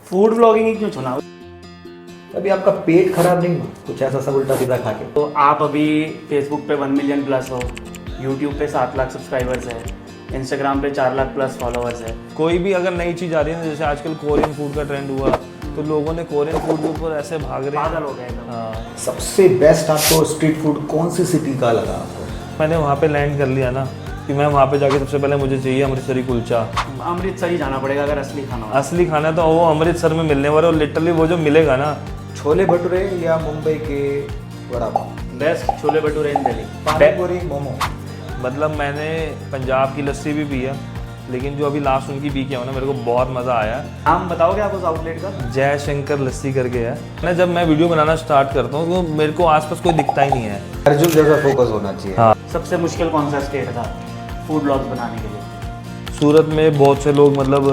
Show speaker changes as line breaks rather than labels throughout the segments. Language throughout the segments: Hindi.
फूड ब्लॉगिंग ही क्यों चुना?
अभी आपका पेट खराब नहीं हुआ कुछ ऐसा सब उल्टा सीधा खा के?
तो आप अभी फेसबुक पे 1 मिलियन प्लस हो, यूट्यूब पे 7 लाख सब्सक्राइबर्स है, इंस्टाग्राम पे 4 लाख प्लस फॉलोअर्स है।
कोई भी अगर नई चीज़ आ रही है ना, जैसे आजकल कोरियन फूड का ट्रेंड हुआ तो लोगों ने कोरियन फूड के ऊपर ऐसे भाग रहे
पागल
हैं।
हो गए एकदम।
हाँ,
सबसे बेस्ट आपको स्ट्रीट फूड कौन सी सिटी का लगा आपको?
मैंने वहाँ पे लैंड कर लिया ना कि मैं वहाँ पे जाके सबसे पहले मुझे चाहिए अमृतसरी कुलचा।
अमृतसर ही जाना पड़ेगा अगर असली खाना हो।
असली खाना तो वो अमृतसर में मिलने वाला, और लिटरली वो जो मिलेगा ना,
छोले भटूरे या मुंबई के वड़ा पाव?
बेस्ट छोले भटूरे इन दिल्ली।
पानी पूरी, मोमो?
मतलब मैंने पंजाब की लस्सी भी पी है, लेकिन जो अभी लास्ट उनकी पी के हो ना, मेरे को बहुत मज़ा आया।
नाम बताओगे आप उस आउटलेट का?
जय शंकर लस्सी करके है ना। जब मैं वीडियो बनाना स्टार्ट करता हूँ तो मेरे को आसपास कोई दिखता ही नहीं है।
अर्जुन जैसा फोकस होना चाहिए।
हाँ,
सबसे मुश्किल कौन सा स्टेट था फूड ब्लॉग्स बनाने के लिए?
सूरत में बहुत से लोग मतलब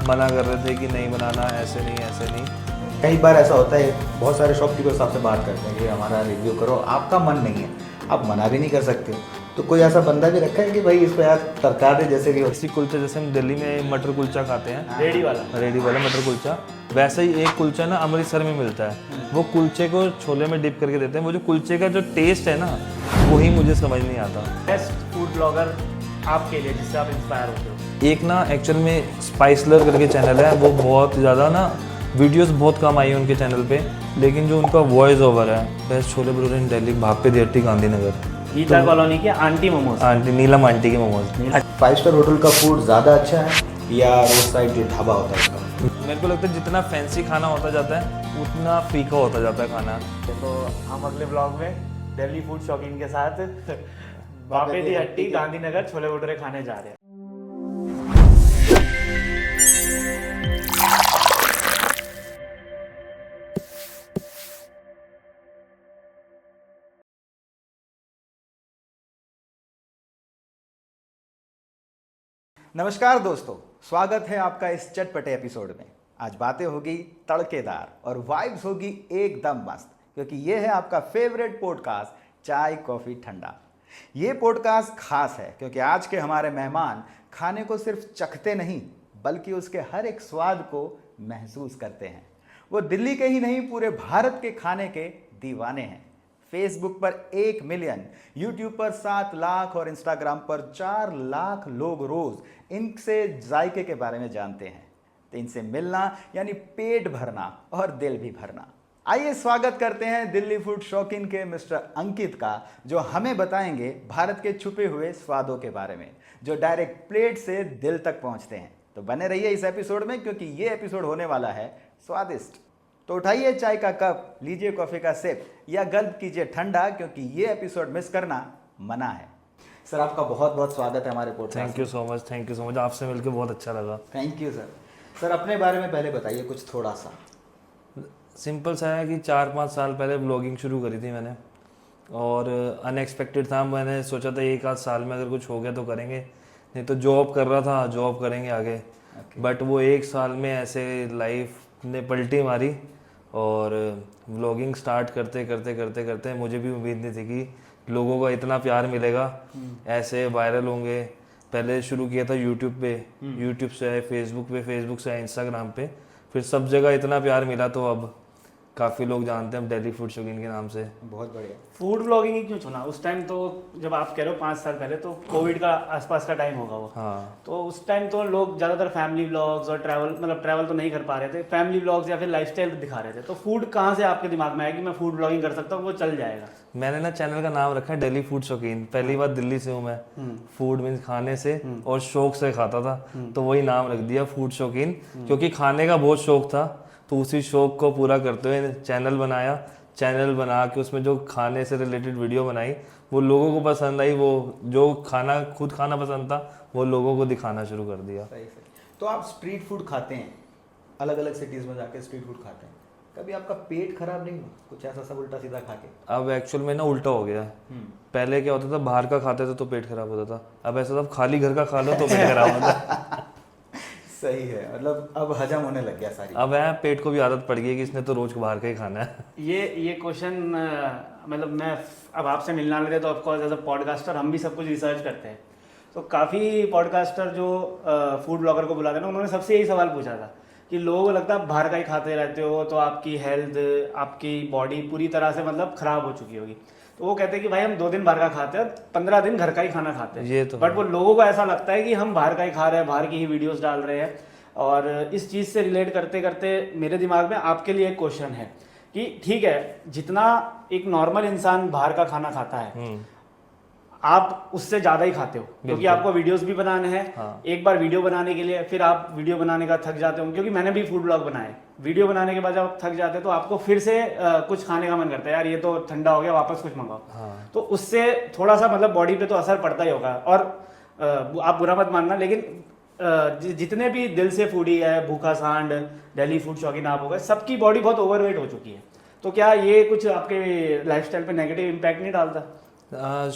मना कर रहे थे कि नहीं बनाना, ऐसे नहीं ऐसे नहीं।
कई बार ऐसा होता है, बहुत सारे शॉपकीपर्स आपसे बात करते हैं कि हमारा रिव्यू करो, आपका मन नहीं है, आप मना भी नहीं कर सकते हो। तो कोई ऐसा बंदा भी रखा है कि भाई इस पे यार तरका दे, जैसे कि
इसी कुलचा, जैसे हम दिल्ली में मटर कुलचा खाते हैं,
रेडी वाला।
रेडी वाला मटर कुलचा, वैसे ही एक कुलचा ना अमृतसर में मिलता है। वो कुलचे को छोले में डिप करके देते हैं। वो जो कुलचे का जो टेस्ट है ना, वही मुझे समझ नहीं आता।
बेस्ट फूड ब्लॉगर आपके लिए जिससे आप इंस्पायर होते हो?
एक ना एक्चुअल में स्पाइसलर करके चैनल है, वो बहुत ज़्यादा ना वीडियोस बहुत कम आई है उनके चैनल पे, लेकिन जो उनका वॉइस ओवर है, बेस्ट छोले भटूरे इन दिल्ली, भापे दी हट्टी, गांधीनगर,
गीता कॉलोनी के आंटी मोमोज।
आंटी नीलम आंटी के मोमोज।
5 स्टार होटल का फूड ज़्यादा अच्छा है या रोड साइड जो ढाबा होता है उसका?
मेरे को लगता है जितना फैंसी खाना होता जाता है उतना फीका होता जाता है खाना।
तो हम अगले ब्लॉग में दिल्ली फूड शौकीन के साथ बापे दी हट्टी गांधीनगर छोले भटूरे खाने जा रहे हैं।
नमस्कार दोस्तों, स्वागत है आपका इस चटपटे एपिसोड में। आज बातें होगी तड़केदार और वाइब्स होगी एकदम मस्त, क्योंकि ये है आपका फेवरेट पॉडकास्ट चाय कॉफ़ी ठंडा। ये पॉडकास्ट खास है क्योंकि आज के हमारे मेहमान खाने को सिर्फ चखते नहीं बल्कि उसके हर एक स्वाद को महसूस करते हैं। वो दिल्ली के ही नहीं, पूरे भारत के खाने के दीवाने हैं। फेसबुक पर 1 मिलियन, यूट्यूब पर 7 लाख और इंस्टाग्राम पर 4 लाख लोग रोज इनसे जायके के बारे में जानते हैं। तो इनसे मिलना यानी पेट भरना और दिल भी भरना। आइए स्वागत करते हैं दिल्ली फूड शौकीन के मिस्टर अंकित का, जो हमें बताएंगे भारत के छुपे हुए स्वादों के बारे में, जो डायरेक्ट प्लेट से दिल तक पहुंचते हैं। तो बने रहिए इस एपिसोड में, क्योंकि ये एपिसोड होने वाला है स्वादिष्ट। तो उठाइए चाय का कप, लीजिए कॉफ़ी का सिप या गल्प कीजिए ठंडा, क्योंकि ये एपिसोड मिस करना मना है। सर, आपका बहुत बहुत स्वागत है हमारे podcast.
Thank you so much, thank you so much. आपसे मिलकर बहुत अच्छा लगा।
Thank you sir. सर, अपने बारे में पहले बताइए कुछ थोड़ा सा।
सिंपल सा है कि 4-5 साल पहले ब्लॉगिंग शुरू करी थी मैंने, और अनएक्सपेक्टेड था। मैंने सोचा था 1-8 साल में अगर कुछ हो गया तो करेंगे, नहीं तो जॉब कर रहा था, जॉब करेंगे आगे। बट वो 1 साल में ऐसे लाइफ ने पलटी मारी, और व्लॉगिंग स्टार्ट करते करते करते करते मुझे भी उम्मीद नहीं थी कि लोगों का इतना प्यार मिलेगा, ऐसे वायरल होंगे। पहले शुरू किया था यूट्यूब पे, यूट्यूब से है फेसबुक पे, फेसबुक से है इंस्टाग्राम पे, फिर सब जगह इतना प्यार मिला तो अब काफ़ी लोग जानते हैं हम दिल्ली फूड शौकीन के नाम से।
बहुत बढ़िया।
फूड ब्लॉगिंग ही क्यों चुना? उस टाइम तो जब आप कह रहे हो 5 साल पहले, तो कोविड का आसपास का टाइम होगा वो।
हाँ,
तो उस टाइम तो लोग ज़्यादातर फैमिली व्लॉग्स और ट्रैवल तो नहीं कर पा रहे थे, फैमिली व्लॉग्स या फिर लाइफस्टाइल दिखा रहे थे। तो फूड कहाँ से आपके दिमाग में आया कि मैं फूड ब्लॉगिंग कर सकता हूँ, वो चल जाएगा?
मैंने ना चैनल का नाम रखा है दिल्ली फूड शौकीन। पहली बार दिल्ली से हूँ मैं, फूड मीन्स खाने से, और शौक से खाता था, तो वही नाम रख दिया फूड शौकीन, क्योंकि खाने का बहुत शौक था। तो उसी शौक को पूरा करते हुए चैनल बनाया। चैनल बना के उसमें जो खाने से रिलेटेड वीडियो बनाई, वो लोगों को पसंद आई। वो जो खाना खुद खाना पसंद था, वो लोगों को दिखाना शुरू कर दिया।
सही सही। तो आप स्ट्रीट फूड खाते हैं, अलग अलग सिटीज़ में जाके स्ट्रीट फूड खाते हैं, कभी आपका पेट खराब नहीं हुआ कुछ ऐसा सब उल्टा सीधा खा के?
अब एक्चुअल में ना उल्टा हो गया है। पहले क्या होता था, बाहर का खाते थे तो पेट खराब होता था। अब ऐसा सब खाली घर का खा लो तो पेट खराब होता है।
सही है, मतलब अब हजम होने लग गया सारी।
अब है पेट को भी आदत पड़ गई है कि इसने तो रोज बाहर का ही खाना है।
ये क्वेश्चन मतलब मैं अब आपसे मिलना लगे तो ऑफकोर्स एज अ पॉडकास्टर हम भी सब कुछ रिसर्च करते हैं। तो काफ़ी पॉडकास्टर जो फूड ब्लॉगर को बुलाते हैं ना, उन्होंने सबसे यही सवाल पूछा था कि लोगों को लगता है बाहर का ही खाते रहते हो तो आपकी हेल्थ, आपकी बॉडी पूरी तरह से मतलब खराब हो चुकी होगी। तो वो कहते हैं कि भाई हम 2 दिन बाहर का खाते हैं, 15 दिन घर का ही खाना खाते हैं।
ये तो
बट वो लोगों को ऐसा लगता है कि हम बाहर का ही खा रहे हैं, बाहर की ही वीडियोस डाल रहे हैं। और इस चीज़ से रिलेट करते करते मेरे दिमाग में आपके लिए एक क्वेश्चन है कि ठीक है, जितना एक नॉर्मल इंसान बाहर का खाना खाता है आप उससे ज़्यादा ही खाते हो, क्योंकि आपको वीडियोस भी बनाने हैं।
हाँ।
एक बार वीडियो बनाने के लिए फिर आप वीडियो बनाने का थक जाते हो, क्योंकि मैंने भी फूड ब्लॉग बनाए। वीडियो बनाने के बाद जब आप थक जाते हो तो आपको फिर से कुछ खाने का मन करता है, यार ये तो ठंडा हो गया, वापस कुछ मंगाओ।
हाँ।
तो उससे थोड़ा सा मतलब बॉडी पे तो असर पड़ता ही होगा। और आप बुरा मत मानना, लेकिन जितने भी दिल से फूडी है, भूखा सांड, दिल्ली फूड शौकीन आप हो गए, सबकी बॉडी बहुत ओवरवेट हो चुकी है। तो क्या ये कुछ आपके लाइफस्टाइल पे नेगेटिव इम्पैक्ट नहीं डालता?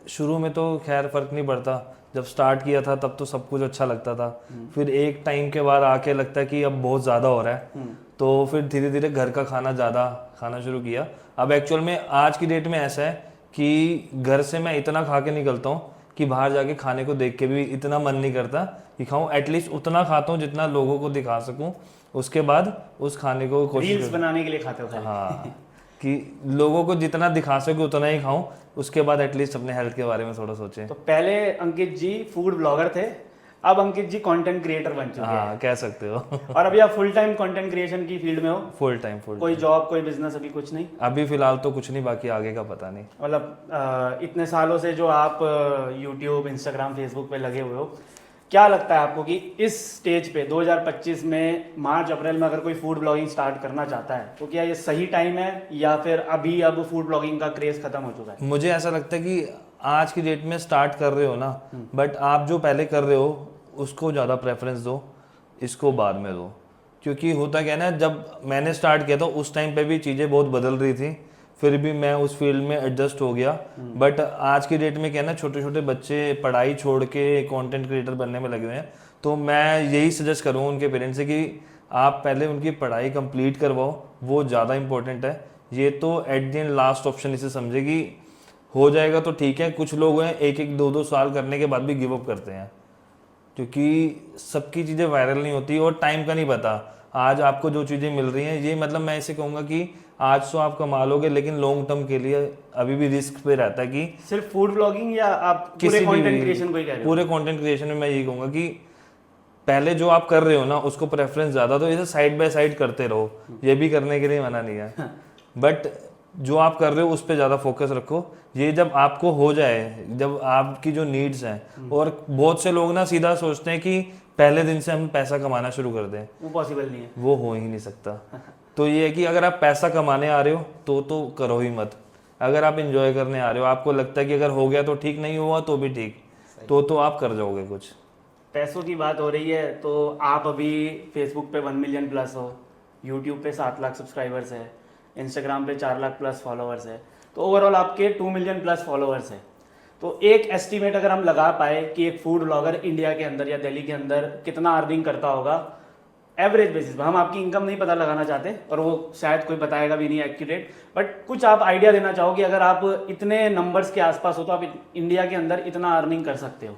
शुरू में तो खैर फर्क नहीं पड़ता, जब स्टार्ट किया था तब तो सब कुछ अच्छा लगता था। फिर एक टाइम के बाद आके लगता है कि अब बहुत ज़्यादा हो रहा है, तो फिर धीरे धीरे घर का खाना ज़्यादा खाना शुरू किया। अब एक्चुअल में आज की डेट में ऐसा है कि घर से मैं इतना खा के निकलता हूँ कि बाहर जाके खाने को देख के भी इतना मन नहीं करता कि खाऊं। एटलीस्ट उतना खाता हूँ जितना लोगों को दिखा सकूं, उसके बाद उस खाने को
रील्स बनाने के लिए खाते हो खाली?
हाँ, कि लोगों को जितना दिखा सके उतना ही खाऊं, उसके बाद एटलीस्ट अपने हेल्थ के बारे में थोड़ा सोचें।
तो पहले अंकित जी फूड ब्लॉगर थे, अब अंकित जी कंटेंट क्रिएटर बन चुके हैं।
हाँ, कह सकते हो।
और अभी आप फुल टाइम कंटेंट क्रिएशन की फील्ड में हो?
Full time.
कोई जॉब, कोई बिजनेस अभी कुछ नहीं?
अभी फिलहाल तो कुछ नहीं, बाकी आगे का पता नहीं।
मतलब इतने सालों से जो आप यूट्यूब, इंस्टाग्राम, फेसबुक पे लगे हुए हो, क्या लगता है आपको कि इस स्टेज पे 2025 में मार्च अप्रैल में अगर कोई फूड ब्लॉगिंग स्टार्ट करना चाहता है तो क्या ये सही टाइम है, या फिर अभी अब फूड ब्लॉगिंग का क्रेज खत्म हो चुका है?
मुझे ऐसा लगता है कि आज की डेट में स्टार्ट कर रहे हो ना, बट आप जो पहले कर रहे हो उसको ज़्यादा प्रेफरेंस दो, इसको बाद में दो। क्योंकि होता क्या है ना, जब मैंने स्टार्ट किया था उस टाइम पे भी चीज़ें बहुत बदल रही थी, फिर भी मैं उस फील्ड में एडजस्ट हो गया। बट आज की डेट में क्या है ना, छोटे छोटे बच्चे पढ़ाई छोड़ के कंटेंट क्रिएटर बनने में लगे हुए हैं। तो मैं यही सजेस्ट करूँगा उनके पेरेंट्स से कि आप पहले उनकी पढ़ाई कंप्लीट करवाओ, वो ज़्यादा इंपॉर्टेंट है। ये तो at the end last option इसे समझे कि हो जाएगा तो ठीक है। कुछ लोग हैं 1-1, 2-2 साल करने के बाद भी गिव अप करते हैं, क्योंकि सबकी चीज़ें वायरल नहीं होती और टाइम का नहीं पता। आज आपको जो चीज़ें मिल रही हैं, ये मतलब मैं इसे कहूँगा कि आज तो आप कमा लोगे, लेकिन लॉन्ग टर्म के लिए अभी भी रिस्क पे रहता है। कि
सिर्फ फूड ब्लॉगिंग या आप पूरे कंटेंट क्रिएशन को ही कह रहे हो?
पूरे कंटेंट क्रिएशन में मैं यही कहूँगा कि पहले जो आप कर रहे हो ना उसको प्रेफरेंस ज़्यादा दो, इसे साइड बाय साइड करते रहो, ये भी करने के लिए मना नहीं है। बट जो आप कर रहे हो उस पर ज़्यादा फोकस रखो। ये जब आपको हो जाए, जब आपकी जो नीड्स हैं, और बहुत से लोग ना सीधा सोचते हैं कि पहले दिन से हम पैसा कमाना शुरू कर दें,
वो पॉसिबल नहीं है,
वो हो ही नहीं सकता। तो ये है कि अगर आप पैसा कमाने आ रहे हो तो करो ही मत। अगर आप एंजॉय करने आ रहे हो, आपको लगता है कि अगर हो गया तो ठीक, नहीं हुआ तो भी ठीक, तो आप कर जाओगे कुछ।
पैसों की बात हो रही है तो आप अभी फेसबुक पे 1 मिलियन प्लस हो, यूट्यूब पे 7 लाख सब्सक्राइबर्स है, इंस्टाग्राम पे 4 लाख प्लस फॉलोअर्स है, तो ओवरऑल आपके 2 मिलियन प्लस फॉलोअर्स है। तो एक एस्टीमेट अगर हम लगा पाए कि एक फूड ब्लॉगर इंडिया के अंदर या दिल्ली के अंदर कितना अर्निंग करता होगा एवरेज बेसिस पर, हम आपकी इनकम नहीं पता लगाना चाहते और वो शायद कोई बताएगा भी नहीं एक्यूरेट, बट कुछ आप आइडिया देना चाहो कि अगर आप इतने नंबर्स के आसपास हो तो आप इंडिया के अंदर इतना अर्निंग कर सकते हो?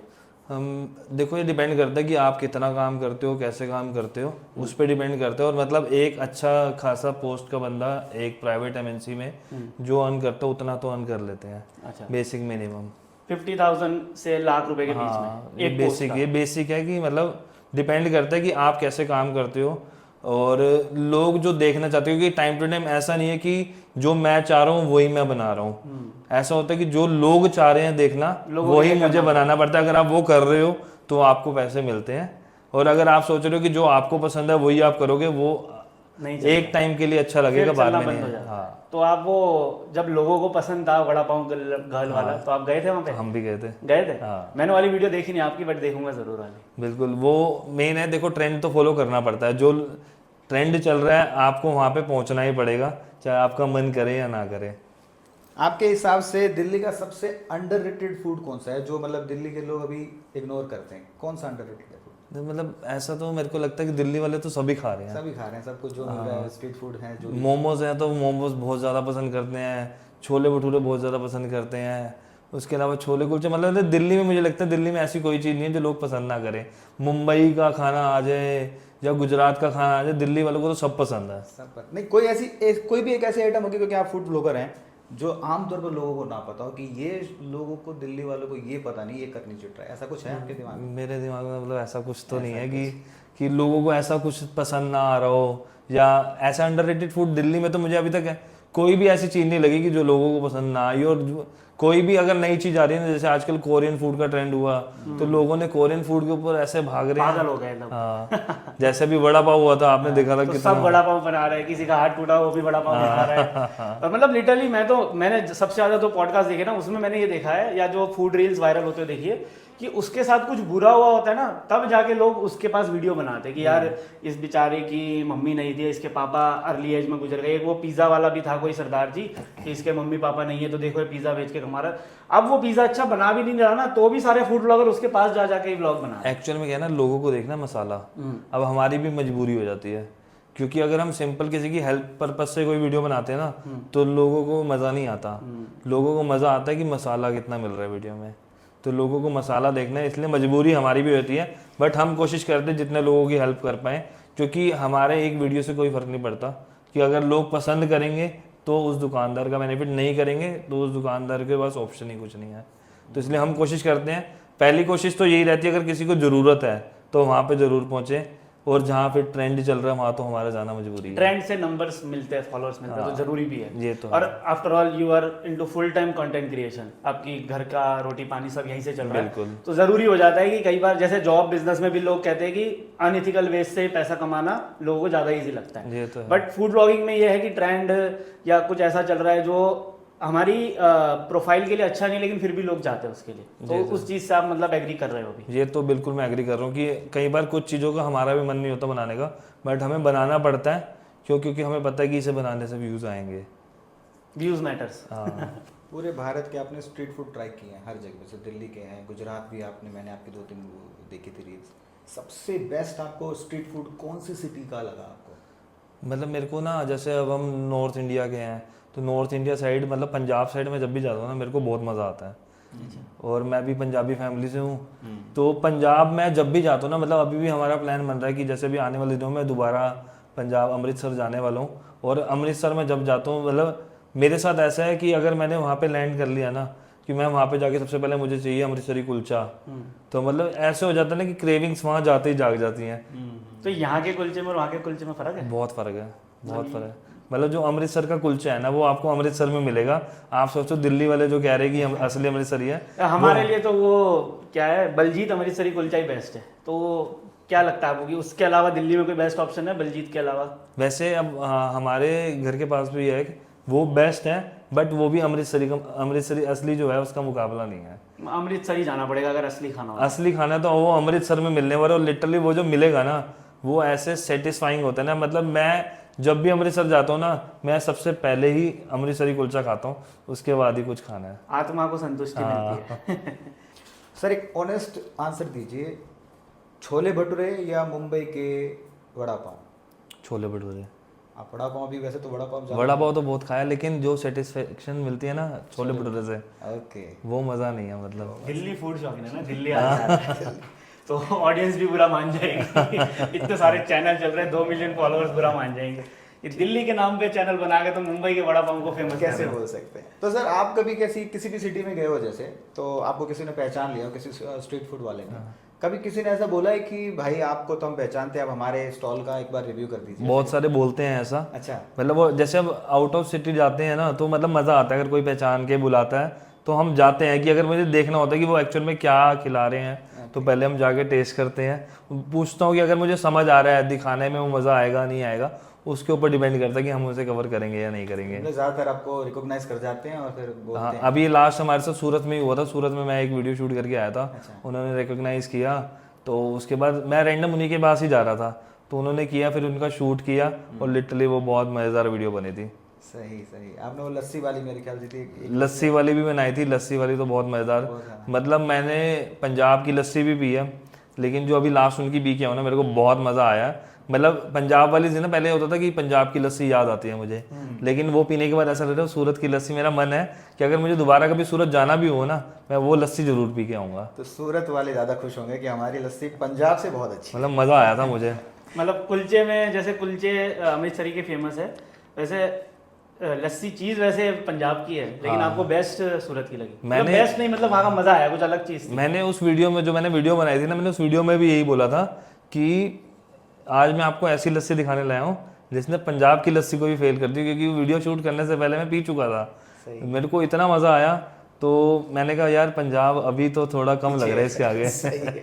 देखो, ये डिपेंड करता है कि आप कितना काम करते हो, कैसे काम करते हो, उस पर डिपेंड करता है। और मतलब एक अच्छा खासा पोस्ट का बंदा एक प्राइवेट एमएनसी में जो अर्न करता है उतना तो अर्न कर लेते हैं।
अच्छा,
बेसिक मिनिमम
50,000 से लाख रुपए के बीच में?
हाँ, ये बेसिक है कि मतलब डिपेंड करता है कि आप कैसे काम करते हो। और लोग जो देखना चाहते हो कि टाइम टू टाइम ऐसा नहीं है कि जो मैं चाह रहा हूँ वही मैं बना रहा हूँ। ऐसा होता है कि जो लोग चाह रहे हैं देखना वही मुझे बनाना पड़ता है। अगर आप वो कर रहे हो तो आपको पैसे मिलते हैं, और अगर आप सोच रहे हो कि जो आपको पसंद है वही आप करोगे, वो नहीं एक टाइम के लिए अच्छा लगेगा, बाद में नहीं। हाँ,
तो आप वो जब लोगों को पसंद था वड़ा पाव गर्ल वाला, तो आप गए थे वहाँ पे?
हम भी गए थे।
हाँ। मैंने वाली वीडियो देखी नहीं आपकी, बट देखूंगा जरूर वाली।
बिल्कुल, वो मेन है। देखो, ट्रेंड तो फॉलो करना पड़ता है, जो ट्रेंड चल रहा है आपको वहाँ पे पहुँचना ही पड़ेगा, चाहे आपका मन करे या ना करे।
आपके हिसाब से दिल्ली का सबसे अंडररेटेड फूड कौन सा है, जो मतलब दिल्ली के लोग अभी इग्नोर करते हैं? कौन सा अंडररेटेड है फूड?
मतलब ऐसा तो मेरे को लगता है कि दिल्ली वाले तो सभी खा रहे हैं,
सब कुछ जो मिल रहा है, स्ट्रीट फूड है जो।
मोमोज हैं तो मोमोज बहुत ज़्यादा पसंद करते हैं, छोले भटूरे बहुत ज़्यादा पसंद करते हैं, उसके अलावा छोले कुलचे। मतलब दिल्ली में मुझे लगता है दिल्ली में ऐसी कोई चीज़ नहीं है जो लोग पसंद ना करें। मुंबई का खाना आ जाए या गुजरात का खाना आ जाए, दिल्ली वालों को तो सब पसंद है।
नहीं कोई भी एक ऐसी आइटम होगी, क्योंकि आप फूड ब्लॉगर हैं, जो आमतौर पर लोगों को ना पता हो कि ये लोगों को, दिल्ली वालों को ये पता नहीं, ये करनी चाहिए ट्राई, ऐसा कुछ है आपके दिमाग में?
मेरे दिमाग में मतलब ऐसा कुछ तो नहीं है कि लोगों को ऐसा कुछ पसंद ना आ रहा हो, या ऐसा अंडररेटेड फूड दिल्ली में तो मुझे अभी तक है कोई भी ऐसी चीज़ नहीं लगी कि जो लोगों को पसंद ना आई। और कोई भी अगर नई चीज़ आ रही है ना, जैसे आजकल कोरियन फूड का ट्रेंड हुआ, तो लोगों ने कोरियन फूड के ऊपर ऐसे भाग रहे हैं,
पागल हो गए लोग।
हाँ, जैसे भी वड़ा पाव हुआ था, आपने देखा था
तो
कितना
सब बड़ा पाव बना रहे हैं, किसी का हाथ टूटा वो भी बड़ा पाव बना रहा है। और मतलब लिटरली मैंने सबसे ज्यादा तो पॉडकास्ट देखे ना, उसमें मैंने ये देखा है, या जो फूड रील्स वायरल होते हुए देखिए, कि उसके साथ कुछ बुरा हुआ होता है ना, तब जाके लोग उसके पास वीडियो बनाते हैं कि यार इस बेचारे की मम्मी नहीं थी, इसके पापा अर्ली एज में गुजर गए। एक वो पिज्जा वाला भी था कोई सरदार जी, कि इसके मम्मी पापा नहीं है तो देखो ये पिज्जा बेच के कमा रहा। अब वो पिज्जा अच्छा बना भी नहीं रहा ना, तो भी सारे फूड ब्लॉगर उसके पास जा जाके व्लॉग बना रहे हैं।
एक्चुअल में क्या है ना, लोगों को देखना मसाला, अब हमारी भी मजबूरी हो जाती है, क्योंकि अगर हम सिंपल किसी की हेल्प पर्पज से कोई वीडियो बनाते हैं ना, तो लोगों को मज़ा नहीं आता। लोगों को मज़ा आता है कि मसाला कितना मिल रहा है वीडियो में, तो लोगों को मसाला देखना है, इसलिए मजबूरी हमारी भी होती है। बट हम कोशिश करते हैं जितने लोगों की हेल्प कर पाएँ, क्योंकि हमारे एक वीडियो से कोई फ़र्क नहीं पड़ता, कि अगर लोग पसंद करेंगे तो उस दुकानदार का बेनिफिट, नहीं करेंगे तो उस दुकानदार के पास ऑप्शन ही कुछ नहीं है। तो इसलिए हम कोशिश करते हैं, पहली कोशिश तो यही रहती है, अगर किसी को ज़रूरत है तो वहाँ पे ज़रूर पहुँचे, और जहाँ पे ट्रेंड चल रहा है वहाँ तो हमारा जाना मजबूरी है।
ट्रेंड से नंबर्स मिलते हैं, फॉलोअर्स मिलते हैं, तो जरूरी भी है
ये तो है।
और after all you are into full time content creation, आपकी घर का रोटी पानी सब यहीं से चल रहा है, तो जरूरी हो जाता है कि कई बार जैसे जॉब बिजनेस में भी लोग कहते हैं कि अनइथिकल वे से पैसा कमाना लोगों को ज्यादा इजी लगता है,
ये तो है।
बट फूड ब्लॉगिंग में ये है कि ट्रेंड या कुछ ऐसा चल रहा है जो हमारी प्रोफाइल के लिए अच्छा नहीं, लेकिन फिर भी लोग जाते हैं उसके लिए, तो उस चीज से आप मतलब एग्री कर रहे हो भी?
ये तो बिल्कुल मैं एग्री कर रहा हूँ कि कई बार कुछ चीज़ों का हमारा भी मन नहीं होता बनाने का, बट हमें बनाना पड़ता है, क्योंकि हमें पता है कि इसे बनाने से व्यूज़ आएंगे।
Views matters.
हाँ।
पूरे भारत के आपने स्ट्रीट फूड ट्राई किए हैं हर जगह, जैसे दिल्ली के हैं, गुजरात भी आपने, मैंने आपकी 2-3 देखी थी रील्स। सबसे बेस्ट आपको स्ट्रीट फूड कौन सी सिटी का लगा आपको?
मतलब मेरे को ना, जैसे अब हम नॉर्थ इंडिया के हैं, तो नॉर्थ इंडिया साइड मतलब पंजाब साइड में जब भी जाता हूँ ना, मेरे को बहुत मज़ा आता है। और मैं भी पंजाबी फैमिली से हूँ, तो पंजाब में जब भी जाता हूँ ना, मतलब अभी भी हमारा प्लान बन रहा है कि जैसे भी आने वाले दिनों में दोबारा पंजाब अमृतसर जाने वाला हूँ। और अमृतसर में जब जाता हूँ, मतलब मेरे साथ ऐसा है कि अगर मैंने वहाँ पे लैंड कर लिया ना, कि मैं वहाँ पे जाके सबसे पहले मुझे चाहिए अमृतसरी कुलचा, तो मतलब ऐसे हो जाता है ना कि क्रेविंग्स वहाँ जाते ही जाग जाती हैं।
तो यहाँ के कुलचे में और वहाँ के कुलचे में फर्क है?
बहुत फ़र्क है, बहुत फ़र्क है। मतलब जो अमृतसर का कुलचा है ना, वो आपको अमृतसर में मिलेगा। आप सोचो दिल्ली वाले जो कह रहे हैं कि हम असली अमृतसरी है,
हमारे लिए तो वो क्या है, बलजीत अमृतसरी कुलचा ही बेस्ट है। तो क्या लगता है आपको कि उसके अलावा दिल्ली में कोई बेस्ट ऑप्शन है बलजीत के अलावा?
वैसे अब हमारे घर के पास भी है, वो बेस्ट है, बट वो भी अमृतसरी असली जो है उसका मुकाबला नहीं है।
अमृतसर ही जाना पड़ेगा अगर असली खाना हो।
असली खाना तो वो अमृतसर में मिलने वाला, और लिटरली वो जो मिलेगा ना, वो ऐसे सेटिस्फाइंग होता है ना। मतलब मैं जब भी अमृतसर जाता हूँ ना, मैं सबसे पहले ही अमृतसरी कुलचा खाता हूँ, उसके बाद ही कुछ खाना है।
आत्मा को संतुष्टि मिलती है।
सर एक ऑनेस्ट आंसर दीजिए, छोले भटूरे या मुंबई के वड़ा पाव?
छोले भटूरे।
आप वड़ा पाव भी, वैसे तो वड़ा पाव
वड़ा पाव तो बहुत खाया, लेकिन जो सेटिस्फेक्शन मिलती है ना छोले भटूरे से,
ओके,
वो मज़ा नहीं है। मतलब
दिल्ली फूड शौकीन है ना, दिल्ली आ जाता है तो ऑडियंस भी बुरा मान जाएगी। इतने सारे चैनल चल रहे हैं, 2 मिलियन फॉलोअर्स बुरा मान जाएंगे। ये दिल्ली के नाम पे चैनल बना के तो मुंबई के वड़ा पाव को फेमस
कैसे बोल सकते हैं? तो सर आप कभी किसी भी सिटी में गए हो, जैसे तो आपको किसी ने पहचान लिया हो, किसी स्ट्रीट फूड वाले ने, कभी किसी ने ऐसा बोला है कि भाई आपको तो हम पहचानते हैं, अब हमारे स्टॉल का एक बार रिव्यू कर दीजिए?
बहुत सारे बोलते हैं ऐसा।
अच्छा।
मतलब वो जैसे अब आउट ऑफ सिटी जाते हैं ना, तो मतलब मज़ा आता है, अगर कोई पहचान के बुलाता है तो हम जाते हैं। कि अगर मुझे देखना होता है कि वो एक्चुअल में क्या खिला रहे हैं, तो पहले हम जाके टेस्ट करते हैं। पूछता हूँ कि अगर मुझे समझ आ रहा है, दिखाने में वो मज़ा आएगा नहीं आएगा, उसके ऊपर डिपेंड करता है कि हम उसे कवर करेंगे या नहीं करेंगे।
ज़्यादातर आपको रिकॉग्नाइज कर जाते हैं और फिर बोलते
हाँ,
हैं।
अभी लास्ट हमारे साथ सूरत में ही हुआ था। सूरत में मैं एक वीडियो शूट करके आया था, उन्होंने रिकॉग्नाइज किया, तो उसके बाद मैं रैंडम उन्हीं के पास ही जा रहा था, तो उन्होंने किया, फिर उनका शूट किया, और लिटरली वो बहुत मज़ेदार वीडियो बनी थी।
सही सही। आपने वो लस्सी वाली मेरे ख्याल से थी,
लस्सी वाली भी बनाई थी, लस्सी वाली तो बहुत मज़ेदार। मतलब मैंने पंजाब की लस्सी भी पी है, लेकिन जो अभी लास्ट उनकी पी के हो ना, मेरे को बहुत मज़ा आया। मतलब पंजाब वाली थी ना, पहले होता था कि पंजाब की लस्सी याद आती है मुझे, लेकिन वो पीने के बाद ऐसा लगता है सूरत की लस्सी। मेरा मन है कि अगर मुझे दोबारा कभी सूरत जाना भी हो ना, मैं वो लस्सी ज़रूर पी के आऊँगा।
तो सूरत वाले ज़्यादा खुश होंगे कि हमारी लस्सी पंजाब से बहुत अच्छी।
मतलब मज़ा आया था मुझे।
मतलब कुलचे में जैसे कुलचे अमृतसरी के फेमस है, वैसे लस्सी चीज वैसे पंजाब की है, लेकिन आपको बेस्ट सूरत की लगी। मतलब बेस्ट नहीं, मतलब वहाँ का मजा आया, कुछ अलग चीज थी।
मैंने उस वीडियो में, जो मैंने वीडियो बनाई थी ना, मैंने उस वीडियो में भी यही बोला था कि आज मैं आपको ऐसी लस्सी दिखाने लाया हूँ जिसने पंजाब की लस्सी को भी फेल कर दी, क्योंकि वीडियो शूट करने से पहले मैं पी चुका था। मेरे को इतना मजा आया, तो मैंने कहा यार पंजाब अभी तो थोड़ा कम लग रहा है इसके आगे।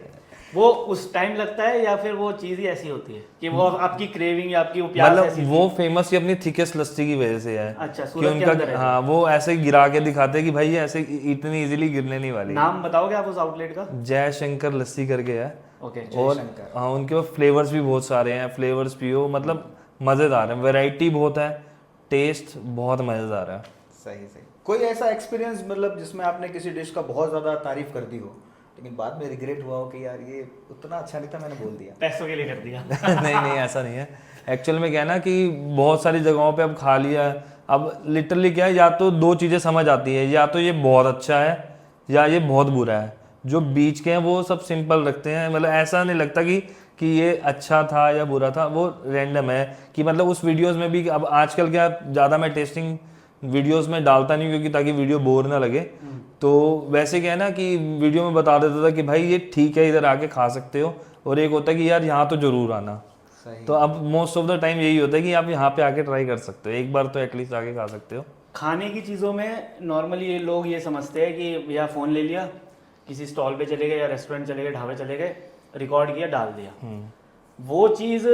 वो उस टाइम लगता है या फिर वो चीज ही ऐसी होती है कि वो आपकी क्रेविंग या आपकी वो प्यास ऐसी
मतलब वो फेमस ही अपनी थिकेस्ट लस्सी की वजह से है।
अच्छा,
कि
सूरत के अंदर
उनका,
है।
हाँ, वो ऐसे गिरा के दिखाते हैं कि भाई ये ऐसे इतनी इजीली गिरने नहीं वाली।
नाम बताओगे आप उस आउटलेट का?
जय शंकर लस्सी करके है।
ओके।
और हाँ, उनके पास फ्लेवर्स भी बहुत सारे हैं, फ्लेवर्स पियो, मतलब मज़ेदार है, वैरायटी बहुत है, टेस्ट बहुत मज़ेदार है।
सही सही। कोई ऐसा एक्सपीरियंस मतलब जिसमें आपने किसी डिश का बहुत ज़्यादा तारीफ कर दी हो, लेकिन बाद में रिग्रेट हुआ हो कि यार ये उतना अच्छा नहीं था, मैंने बोल दिया?
पैसों के लिए कर दिया?
नहीं नहीं, ऐसा नहीं है। एक्चुअल में क्या है ना कि बहुत सारी जगहों पे अब खा लिया, अब लिटरली क्या है, या तो दो चीज़ें समझ आती है, या तो ये बहुत अच्छा है या ये बहुत बुरा है। जो बीच के हैं वो सब सिंपल रखते हैं, मतलब ऐसा नहीं लगता कि ये अच्छा था या बुरा था, वो रैंडम है। कि मतलब उस वीडियोस में भी, अब आजकल क्या ज़्यादा मैं टेस्टिंग वीडियोस में डालता नहीं, क्योंकि ताकि वीडियो बोर ना लगे। तो वैसे क्या है ना कि वीडियो में बता देता था कि भाई ये ठीक है, इधर आके खा सकते हो, और एक होता है कि यार यहाँ तो जरूर आना। तो अब मोस्ट ऑफ द टाइम यही होता है कि आप यहाँ पे आके ट्राई कर सकते हो, एक बार तो एटलीस्ट आके खा सकते हो।
खाने की चीज़ों में नॉर्मली ये लोग ये समझते हैं कि भैया फ़ोन ले लिया, किसी स्टॉल पे चले गए या रेस्टोरेंट चले गए, ढाबे चले गए, रिकॉर्ड किया, डाल दिया। वो चीज़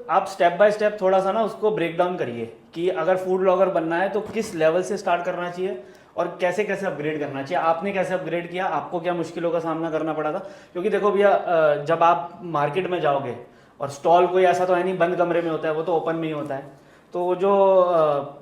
आप स्टेप बाय स्टेप थोड़ा सा ना उसको ब्रेक डाउन करिए कि अगर फूड ब्लॉगर बनना है तो किस लेवल से स्टार्ट करना चाहिए और कैसे कैसे अपग्रेड करना चाहिए। आपने कैसे अपग्रेड किया, आपको क्या मुश्किलों का सामना करना पड़ा था? क्योंकि देखो भैया, जब आप मार्केट में जाओगे और स्टॉल कोई ऐसा तो है नहीं बंद कमरे में होता है, वो तो ओपन में ही होता है, तो वो जो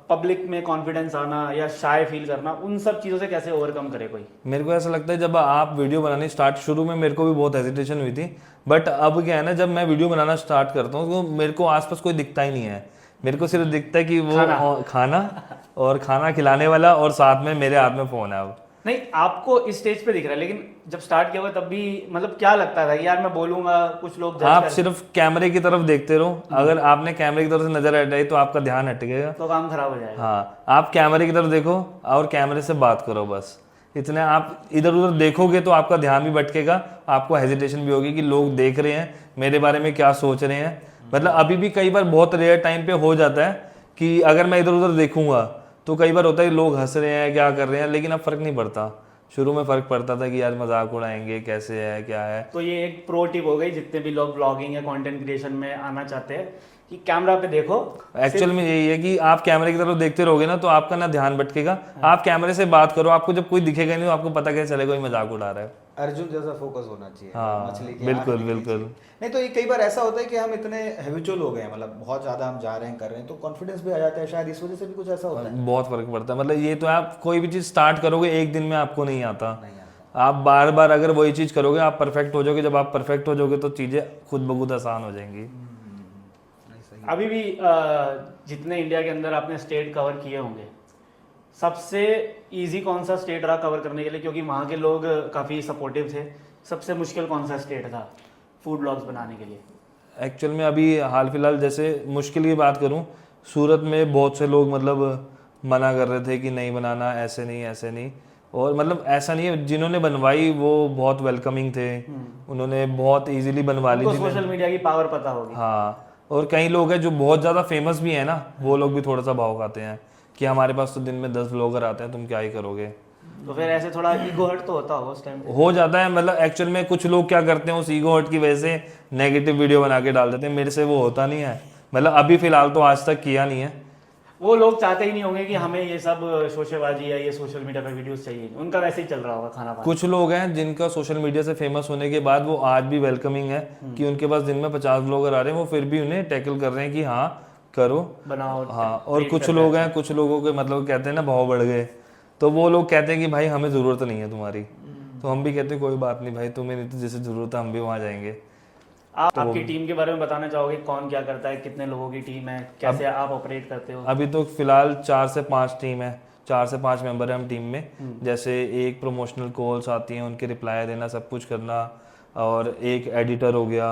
पब्लिक में कॉन्फिडेंस आना या शाय फील करना, उन सब चीज़ों से कैसे ओवरकम करे कोई?
मेरे को ऐसा लगता है जब आप वीडियो बनानी स्टार्ट, शुरू में मेरे को भी बहुत हेजिटेशन हुई थी, बट अब क्या है ना, जब मैं वीडियो बनाना स्टार्ट करता हूँ तो मेरे को आसपास कोई दिखता ही नहीं है। मेरे को सिर्फ दिखता है कि वो खाना और खाना खिलाने वाला, और साथ में मेरे हाथ में फ़ोन है। अब
नहीं, आपको इस स्टेज पे दिख रहा है, लेकिन जब स्टार्ट किया हुआ तब भी मतलब क्या लगता था कि यार मैं बोलूंगा, कुछ लोग जज
आप
करें,
सिर्फ कैमरे की तरफ देखते रहो। अगर आपने कैमरे की तरफ से नजर हटाई तो आपका ध्यान हटेगा,
तो काम खराब हो जाएगा।
हाँ, आप कैमरे की तरफ देखो और कैमरे से बात करो, बस इतने। आप इधर उधर देखोगे तो आपका ध्यान भी भटकेगा, आपको हेजिटेशन भी होगी कि लोग देख रहे हैं मेरे बारे में, क्या सोच रहे हैं। मतलब अभी भी कई बार बहुत रेयर टाइम पे हो जाता है कि अगर मैं इधर उधर देखूंगा तो कई बार होता है लोग हंस रहे हैं, क्या कर रहे हैं, लेकिन अब फर्क नहीं पड़ता। शुरू में फर्क पड़ता था कि यार मजाक उड़ाएंगे, कैसे है, क्या है।
तो ये एक प्रो टिप हो गई जितने भी लोग ब्लॉगिंग या कंटेंट क्रिएशन में आना चाहते हैं कि कैमरा पे देखो।
एक्चुअल में यही है कि आप कैमरे की तरफ देखते रहोगे ना तो आपका ना ध्यान भटकेगा। आप कैमरे से बात करो, आपको जब कोई दिखेगा नहीं तो आपको पता कैसे चलेगा कोई मजाक उड़ा रहा है।
अर्जुन जैसा फोकस होना चाहिए।
हाँ,
मछली की
बिल्कुल
आँख
बिल्कुल।
नहीं तो ये कई बार ऐसा होता है कि हम इतने हैबिचुअल हो गए हैं, मतलब बहुत ज्यादा हम जा रहे हैं, कर रहे हैं, तो कॉन्फिडेंस भी आ जाता है, शायद इस वजह से भी कुछ ऐसा होता है।
बहुत फर्क पड़ता है। मतलब ये तो आप कोई भी चीज़ स्टार्ट करोगे एक दिन में आपको नहीं आता,
नहीं आता।
आप बार बार अगर वही चीज़ करोगे आप परफेक्ट हो जाओगे। जब आप परफेक्ट हो जाओगे तो चीज़ें खुद ब खुद आसान हो जाएंगी।
अभी भी जितने इंडिया के अंदर आपने स्टेट कवर किए होंगे, सबसे इजी कौन सा स्टेट रहा कवर करने के लिए, क्योंकि वहाँ के लोग काफ़ी सपोर्टिव थे? सबसे मुश्किल कौन सा स्टेट था फूड ब्लॉग्स बनाने के लिए?
एक्चुअल में अभी हाल फिलहाल जैसे मुश्किल की बात करूं, सूरत में बहुत से लोग मतलब मना कर रहे थे कि नहीं बनाना, ऐसे नहीं ऐसे नहीं। और मतलब ऐसा नहीं है, जिन्होंने बनवाई वो बहुत वेलकमिंग थे, उन्होंने बहुत इजीली बनवा ली।
सोशल मीडिया की पावर पता होगी।
हाँ, और कई लोग हैं जो बहुत ज़्यादा फेमस भी है ना, वो लोग भी थोड़ा सा भाव खाते हैं कि हमारे पास तो दिन में 10 व्लॉगर आते हैं, तुम क्या ही करोगे।
तो फिर ऐसे थोड़ा ईगो हर्ट तो होता होगा उस टाइम?
हो जाता है। मतलब एक्चुअल में कुछ लोग क्या करते हैं, उस ईगो हर्ट की वजह से नेगेटिव वीडियो बना के डाल देते हैं। मेरे से वो होता नहीं है, मतलब अभी फिलहाल तो आज तक किया नहीं है।
वो लोग चाहते ही नहीं होंगे कि हमें ये सब शोशेबाजी या ये सोशल मीडिया पे वीडियोस चाहिए, उनका वैसे ही चल रहा होगा खाना पानी।
कुछ लोग हैं जिनका सोशल मीडिया से फेमस होने के बाद वो आज भी वेलकमिंग है कि उनके पास दिन में 50 व्लॉगर आ रहे हैं, वो फिर भी उन्हें टैकल कर रहे हैं कि हाँ करो,
बनाओ।
हाँ। और कुछ लोग हैं, कुछ लोगों के मतलब कहते हैं ना भाव बढ़ गए, तो वो लोग कहते हैं कि भाई हमें ज़रूरत नहीं है तुम्हारी। तो हम भी कहते हैं कोई बात नहीं भाई, तुम्हें नहीं तो जैसे ज़रूरत है हम भी वहाँ जाएंगे।
आप आपकी टीम के बारे में बताना चाहोगे? कौन क्या करता है, कितने लोगों की टीम है, कैसे आप ऑपरेट करते हो?
अभी तो फिलहाल 4 से 5 टीम है, 4 से 5 मेंबर हैं हम टीम में। जैसे एक प्रमोशनल कॉल्स आती हैं, उनके रिप्लाई देना, सब कुछ करना, और एक एडिटर हो गया,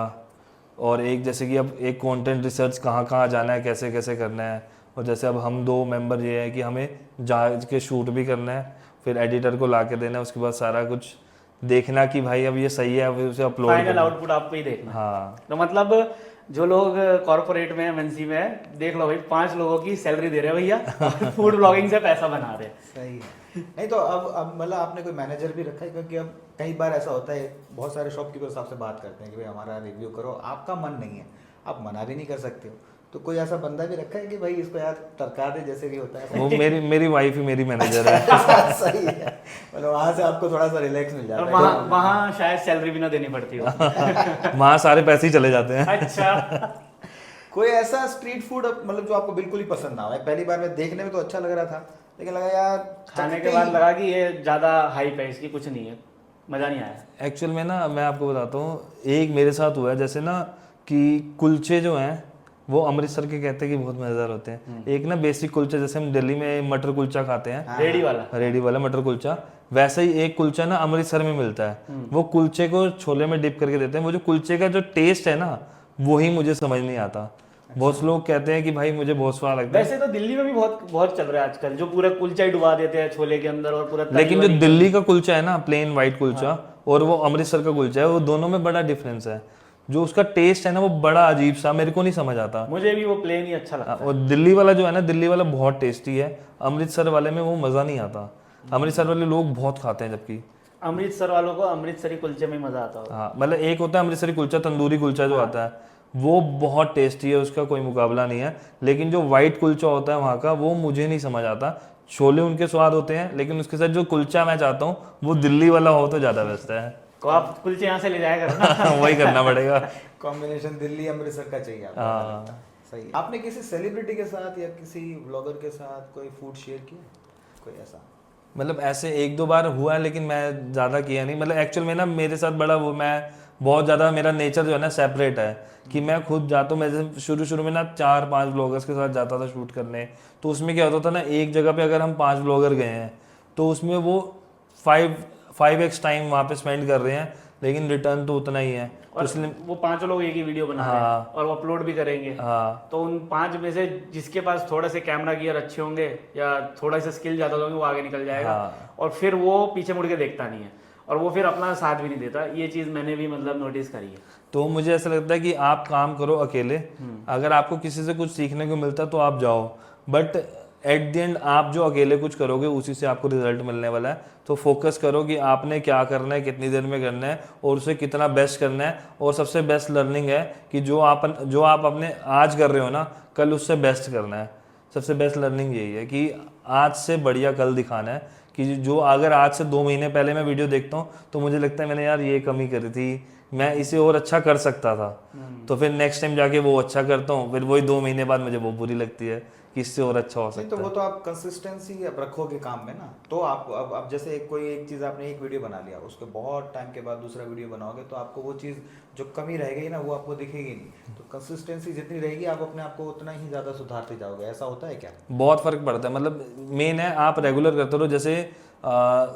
और एक जैसे कि अब एक कंटेंट रिसर्च कहाँ कहाँ जाना है, कैसे कैसे करना है। और जैसे अब हम 2 मेंबर ये है कि हमें जा के शूट भी करना है, फिर एडिटर को ला के देना है, उसके बाद सारा कुछ देखना कि भाई अब ये सही है, अब उसे अपलोड
फाइनल
करना।
आउटपुट आपको ही देखना है।
हाँ
तो मतलब जो लोग कॉर्पोरेट में एमएनसी में है, देख लो भाई 5 लोगों की सैलरी दे रहे हैं भैया, फूड ब्लॉगिंग से पैसा बना रहे हैं।
सही है। नहीं तो अब मतलब आपने कोई मैनेजर भी रखा है? क्योंकि अब कई बार ऐसा होता है, बहुत सारे शॉपकीपर्स आपसे बात करते हैं कि भाई हमारा रिव्यू करो, आपका मन नहीं है, आप मना भी नहीं कर सकते हो, तो कोई ऐसा बंदा भी रखा है कि भाई इसको यार टरका दे, जैसे भी होता है?
वो मेरी वाइफ ही मेरी मैनेजर है।
सही है, मतलब वहाँ से आपको थोड़ा सा रिलैक्स मिल जाता
और
है।
वहाँ शायद सैलरी भी ना देनी पड़ती हो।
वहाँ सारे पैसे ही चले जाते हैं।
अच्छा,
कोई ऐसा स्ट्रीट फूड मतलब जो आपको बिल्कुल ही पसंद ना हो? पहली बार में देखने में तो अच्छा लग रहा था, लेकिन लगा यार
खाने
चखते
के बाद
ही-
लगा कि ये ज़्यादा हाइप है, इसकी कुछ नहीं है, मज़ा नहीं आया।
एक्चुअल में ना मैं आपको बताता हूँ, एक मेरे साथ हुआ है जैसे ना कि कुलचे जो हैं वो अमृतसर के कहते हैं कि बहुत मज़ेदार होते हैं। एक ना बेसिक कुलचा, जैसे हम दिल्ली में मटर कुलचा खाते हैं,
रेडी वाला।
रेडी वाला मटर कुलचा, वैसे ही एक कुलचा ना अमृतसर में मिलता है। वो कुलचे को छोले में डिप करके देते हैं। वो जो कुलचे का जो टेस्ट है ना, वही मुझे समझ नहीं आता। बहुत लोग कहते हैं कि भाई मुझे बहुत स्वाद लगता है,
वैसे तो दिल्ली में भी बहुत बहुत चल रहा है आजकल, जो पूरा कुलचा ही डुबा देते हैं छोले के अंदर और पूरा तरी
लेकिन जो
वाली-
दिल्ली का कुलचा है ना, प्लेन वाइट कुलचा, और वो अमृतसर का कुलचा है, वो दोनों में बड़ा डिफरेंस है। जो उसका टेस्ट है ना, वो बड़ा अजीब सा, मेरे को नहीं समझ आता।
मुझे भी वो प्लेन ही अच्छा लगता है।
और दिल्ली वाला जो है ना, दिल्ली वाला बहुत टेस्टी है, अमृतसर वाले में वो मज़ा नहीं आता। अमृतसर वाले लोग बहुत खाते हैं, जबकि
अमृतसर वालों को अमृतसरी कुलचे में मजा आता होगा।
हाँ, मतलब एक होता है अमृतसरी कुलचा, तंदूरी कुलचा जो आता है, वो बहुत टेस्टी है, उसका कोई मुकाबला नहीं है। लेकिन जो वाइट कुलचा होता है वहाँ का, वो मुझे नहीं समझ आता। छोले उनके स्वाद होते हैं, लेकिन उसके साथ जो कुलचा मैं चाहता हूँ वो दिल्ली वाला हो तो ज़्यादा बेस्ट है।
तो आप कुलचे यहाँ से ले जाया करना।
वही करना पड़ेगा।
कॉम्बिनेशन दिल्ली अमृतसर का चाहिए आपको।
हाँ।
सही है। आपने किसी सेलिब्रिटी के साथ या किसी ब्लॉगर के साथ कोई फूड शेयर किया, कोई ऐसा?
मतलब ऐसे 1-2 बार हुआ है, लेकिन मैं ज़्यादा किया नहीं। मतलब एक्चुअल में ना मेरे साथ बड़ा वो, मैं बहुत ज़्यादा, मेरा नेचर जो है ना सेपरेट है, कि मैं खुद जाता हूँ। मैं जैसे शुरू में ना 4-5 ब्लॉगर्स के साथ जाता था शूट करने, तो उसमें क्या होता था ना, एक जगह पे अगर हम 5 ब्लॉगर गए हैं तो उसमें वो 5x टाइम वहाँ पे स्पेंड कर रहे हैं, लेकिन रिटर्न तो उतना ही है। तो
और
इसलिए
वो 5 लोग एक ही वीडियो बना रहे हैं और वो अपलोड भी करेंगे।
हाँ,
तो उन 5 में से जिसके पास थोड़े से कैमरा गियर अच्छे होंगे या थोड़ा सा स्किल ज़्यादा होंगे, वो आगे निकल जाएगा।
हाँ।
और फिर वो पीछे मुड़ के देखता नहीं है, और वो फिर अपना साथ भी नहीं देता। ये चीज़ मैंने भी मतलब नोटिस करी है।
तो मुझे ऐसा लगता है कि आप काम करो अकेले, अगर आपको किसी से कुछ सीखने को मिलता है तो आप जाओ, बट एट द एंड आप जो अकेले कुछ करोगे उसी से आपको रिजल्ट मिलने वाला है। तो फोकस करो कि आपने क्या करना है, कितनी देर में करना है, और उसे कितना बेस्ट करना है। और सबसे बेस्ट लर्निंग है कि जो आप अपने आज कर रहे हो ना, कल उससे बेस्ट करना है। सबसे बेस्ट लर्निंग यही है कि आज से बढ़िया कल दिखाना है। कि जो अगर आज से 2 महीने पहले मैं वीडियो देखता हूँ तो मुझे लगता है मैंने यार ये कमी करी थी, मैं इसे और अच्छा कर सकता था, तो फिर नेक्स्ट टाइम जाके वो अच्छा करता हूँ, फिर वही 2 महीने बाद मुझे वो बुरी लगती है कि इससे और अच्छा हो
नहीं
सकता
तो वो
है।
तो आप कंसिस्टेंसी अब रखोगे काम में ना, तो आप अब जैसे कोई एक चीज़ आपने एक वीडियो बना लिया, उसके बहुत टाइम के बाद दूसरा वीडियो बनाओगे तो आपको वो चीज़ जो कमी रह गई ना, वो आपको दिखेगी नहीं। तो कंसिस्टेंसी जितनी रहेगी आप अपने आप को उतना ही ज़्यादा सुधारते जाओगे। ऐसा होता है क्या?
बहुत फर्क पड़ता है। मतलब मेन है आप रेगुलर करते रहो। जैसे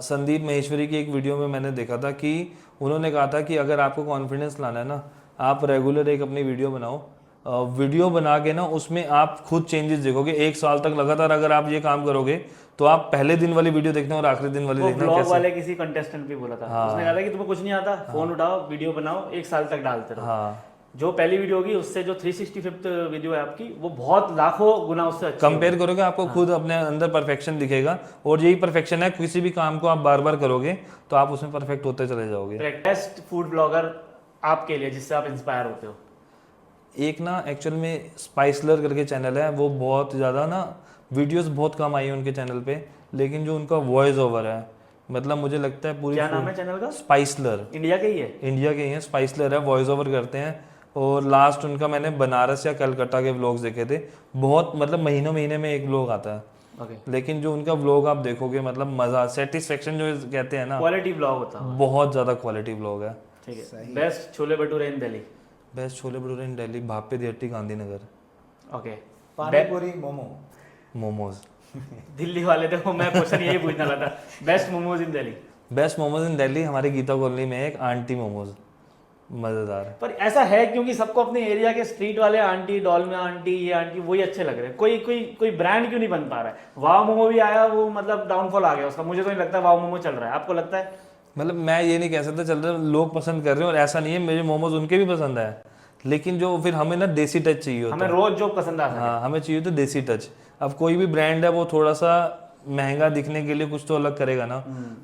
संदीप महेश्वरी की एक वीडियो में मैंने देखा था कि उन्होंने कहा था कि अगर आपको कॉन्फिडेंस लाना है ना, आप रेगुलर एक अपनी वीडियो बनाओ। वीडियो बना के ना उसमें आप खुद चेंजेस देखोगे। 1 साल तक लगातार अगर आप ये काम करोगे तो आप पहले दिन वाली वीडियो देखना और आखिरी दिन वाली
वो
देखना
ब्लॉग
कैसे।
वाले किसी कंटेस्टेंट भी बोला था, उसने कहा था कि तुम्हें कुछ नहीं आता, फोन उठाओ, वीडियो बनाओ, 1 साल तक डालते रहो।
हाँ,
जो पहली वीडियो होगी उससे जो 365th वीडियो है आपकी, वो बहुत लाखों गुना उससे अच्छी
कंपेयर करोगे आपको खुद अपने अंदर परफेक्शन दिखेगा। और यही परफेक्शन है, किसी भी काम को आप बार बार करोगे तो आप उसमें परफेक्ट होते चले जाओगे।
बेस्ट फूड ब्लॉगर आपके लिए जिससे आप इंस्पायर होते हो?
एक ना एक्चुअल में स्पाइसलर करके चैनल है, वो बहुत ज़्यादा ना वीडियोस बहुत कम आई है उनके चैनल पे, लेकिन जो उनका वॉइस ओवर है, मतलब मुझे लगता है पूरी
क्या नाम है चैनल का?
स्पाइसलर,
इंडिया के ही है?
इंडिया के ही हैं। स्पाइसलर है, वॉइस ओवर करते हैं। और लास्ट उनका मैंने बनारस या कलकत्ता के व्लॉग्स देखे थे। बहुत मतलब महीने में एक व्लॉग आता है,
ओके।
लेकिन जो उनका व्लॉग आप देखोगे, मतलब मज़ा, सेटिस्फेक्शन जो कहते हैं ना,
क्वालिटी ब्लॉग होता है।
बहुत ज़्यादा क्वालिटी व्लॉग है।
ठीक है। बेस्ट छोले भटूरे इन दिल्ली?
बेस्ट छोले भटूरे इन दिल्ली, भापे दी हट्टी, गांधीनगर।
ओके।
पानी पूरी, मोमो,
मोमोज।
दिल्ली वाले देखो, मैं क्वेश्चन यही पूछने वाला था। बेस्ट मोमोज इन दिल्ली?
बेस्ट मोमोज इन दिल्ली हमारे गीता कॉलोनी में एक आंटी मोमोज, मज़ेदार है।
पर ऐसा है क्योंकि सबको अपने एरिया के स्ट्रीट वाले आंटी, डॉलमे आंटी, ये आंटी वही अच्छे लग रहे हैं। कोई ब्रांड क्यों नहीं बन पा रहा है? वाव मोमो भी आया, वो मतलब डाउनफॉल आ गया उसका। मुझे तो नहीं लगता वाव मोमो चल रहा है, आपको लगता है?
मतलब मैं ये नहीं कह सकता चल रहा, लोग पसंद कर रहे हैं और ऐसा नहीं है, मेरे मोमोज उनके भी पसंद है, लेकिन जो फिर हमें ना देसी टच चाहिए होता
हमें
है।
रोज जो पसंद आ सके।
हाँ, हमें चाहिए तो देसी टच। अब कोई भी ब्रांड है वो थोड़ा सा महंगा दिखने के लिए कुछ तो अलग करेगा ना,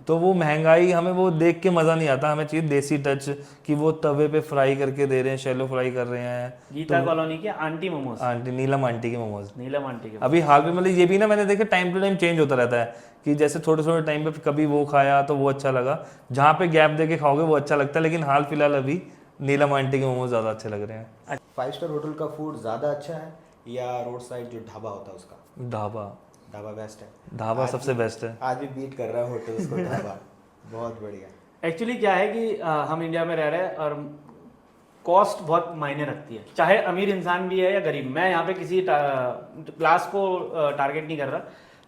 तो वो महंगाई हमें वो देख के मज़ा नहीं आता। हमें चाहिए देसी टच, कि वो तवे पे फ्राई करके दे रहे हैं, शैलो फ्राई कर रहे हैं।
गीता कॉलोनी के आंटी मोमोज,
आंटी, नीलम आंटी के मोमोज।
नीलम आंटी के।
अभी हाल में मतलब ये भी ना मैंने देखा टाइम टू टाइम चेंज होता रहता है, कि जैसे थोड़े थोड़े टाइम पे कभी वो खाया तो वो अच्छा लगा, जहाँ पे गैप दे के खाओगे वो अच्छा लगता है। लेकिन हाल फिलहाल अभी नीलम आंटी के मोमोज ज़्यादा अच्छे लग रहे हैं।
5 स्टार होटल का फूड ज़्यादा अच्छा है या रोड साइड जो ढाबा होता है उसका?
ढाबा,
ढाबा बेस्ट है।
ढाबा सबसे बेस्ट है।
आज भी बीट कर रहा है होटल्स को ढाबा। बहुत बढ़िया।
एक्चुअली क्या है कि हम इंडिया में रह रहे हैं और कॉस्ट बहुत मायने रखती है, चाहे अमीर इंसान भी है या गरीब। मैं यहाँ पे किसी क्लास को टारगेट नहीं कर रहा,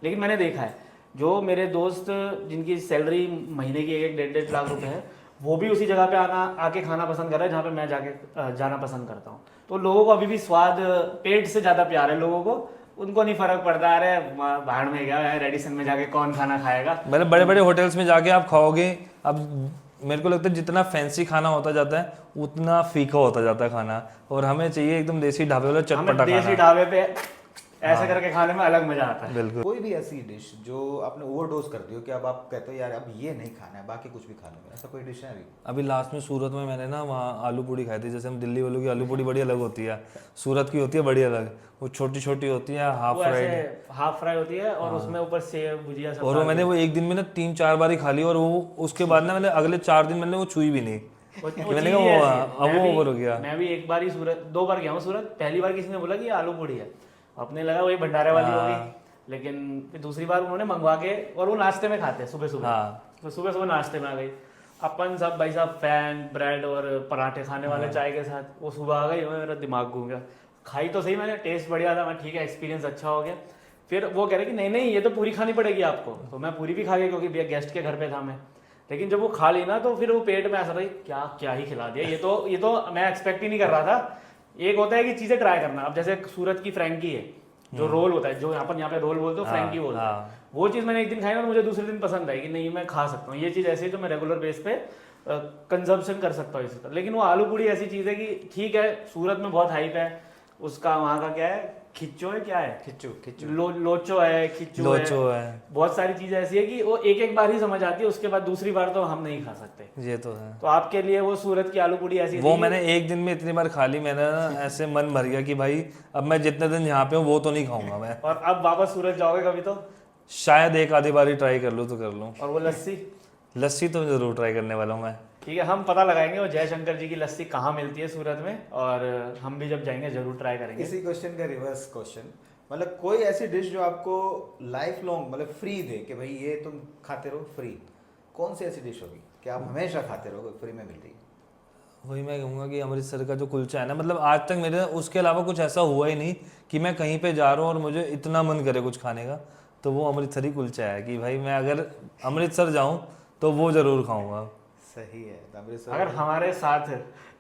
लेकिन मैंने देखा है जो मेरे दोस्त जिनकी सैलरी महीने की 1-1.5 लाख रुपए है, वो भी उसी जगह पे आके खाना पसंद कर रहा है जहाँ पे मैं जाना पसंद करता हूँ। तो लोगों को अभी भी स्वाद, पेट से ज़्यादा प्यार है लोगों को। उनको नहीं फर्क पड़ता, अरे भाड़ में गया है, रेडिसन में जाके कौन खाना खाएगा।
मतलब बड़े बड़े होटल्स में जाके आप खाओगे, अब मेरे को लगता है जितना फैंसी खाना होता जाता है उतना फीका होता जाता है खाना, और हमें चाहिए एकदम देसी ढाबे वाला चटपटा
हमें देसी
खाना।
ढाबे पे ऐसे करके खाने में अलग मजा आता है।
बिल्कुल।
कोई भी ऐसी डिश जो आपने ओवरडोज कर दी हो कि अब आप कहते हो यार अब ये नहीं खाना है, बाकी कुछ भी खा लूंगा, ऐसा कोई डिश है अभी?
अभी लास्ट में सूरत में मैंने ना वहाँ आलू पूड़ी खाई थी। जैसे हम दिल्ली वालों की आलू पूड़ी बड़ी अलग होती है, सूरत की होती है बड़ी अलग। वो छोटी छोटी होती है, हाफ
वो
फ्राइड,
ऐसे हाफ फ्राई होती है और उसमें ऊपर सेव भुजिया सब
और वो
डाल
मैंने वो एक दिन में ना 3-4 बार ही खा ली, और वो उसके बाद ना मैंने अगले 4 दिन मैंने वो छुई भी नहीं।
वो
मैंने
चीज़
कहा
ही
वो
ऐसी है।
अब वो ओवर हो गया।
मैं भी एक बार ही सूरत, 2 बार गया हूँ सूरत। पहली बार किसी ने बोला कि ये आलू पूड़ी है, अपने लगा वही भंडारे वाली होगी, लेकिन फिर दूसरी बार उन्होंने मंगवा के, और वो नाश्ते में खाते हैं सुबह सुबह।
हाँ।
तो सुबह सुबह नाश्ते में आ गई। अपन सब भाई साहब फैन ब्रेड और पराठे खाने वाले चाय के साथ, वो सुबह आ गई, मेरा दिमाग घूम गया। खाई तो सही मैंने, टेस्ट बढ़िया था, मैं ठीक है एक्सपीरियंस अच्छा हो गया। फिर वो कह रहे कि नहीं नहीं ये तो पूरी खानी पड़ेगी आपको, तो मैं पूरी भी खा गया क्योंकि गेस्ट के घर पे था मैं। लेकिन जब वो खा ली ना तो फिर वो पेट में ऐसा था क्या क्या ही खिला दिया, ये तो मैं एक्सपेक्ट ही नहीं कर रहा था। एक होता है कि चीज़ें ट्राई करना। अब जैसे सूरत की फ्रैंकी है, जो रोल होता है, जो यहाँ पे रोल बोलते हो, फ्रैंकी बोलते हैं, वो चीज़ मैंने एक दिन खाई ना, मुझे दूसरे दिन पसंद आई कि नहीं मैं खा सकता हूँ। ये चीज़ ऐसी है जो मैं रेगुलर बेस पे कंजम्पशन कर सकता हूँ इसी तरह। लेकिन वो आलू पूड़ी ऐसी चीज़ है कि ठीक है सूरत में बहुत हाइप है उसका, वहाँ का क्या है, खिच्चो है, क्या है,
खिच्चू
लोचो है, खिच्चो है, बहुत सारी चीजें ऐसी है कि वो एक बार ही समझ आती है, उसके बाद दूसरी बार तो हम नहीं खा सकते।
ये तो है।
तो आपके लिए वो सूरत की आलू पूड़ी ऐसी
वो मैंने एक दिन में इतनी बार खा ली, मैंने ना ऐसे मन भर गया कि भाई अब मैं जितने दिन यहाँ पे हूँ वो तो नहीं खाऊंगा मैं।
और अब वापस सूरत जाओगे कभी तो
शायद एक आधी बार ही ट्राई कर लूँ तो कर लूँ।
और वो लस्सी,
लस्सी तो जरूर ट्राई करने वाला हूँ मैं।
ठीक है, हम पता लगाएंगे वो जयशंकर जी की लस्सी कहाँ मिलती है सूरत में, और हम भी जब जाएंगे जरूर ट्राई करेंगे।
इसी क्वेश्चन का रिवर्स क्वेश्चन, मतलब कोई ऐसी डिश जो आपको लाइफ लॉन्ग मतलब फ्री दे कि भाई ये तुम खाते रहो फ्री, कौन सी ऐसी डिश होगी कि आप हमेशा खाते रहोगे, फ्री में मिल रही है?
वही मैं कहूँगा कि अमृतसर का जो कुलचा है ना, मतलब आज तक मेरे उसके अलावा कुछ ऐसा हुआ ही नहीं कि मैं कहीं पे जा रहा हूँ और मुझे इतना मन करे कुछ खाने का, तो वो अमृतसरी कुलचा है कि भाई मैं अगर अमृतसर जाऊँ तो वो ज़रूर खाऊँगा।
सही है। अमृतसर
अगर हमारे साथ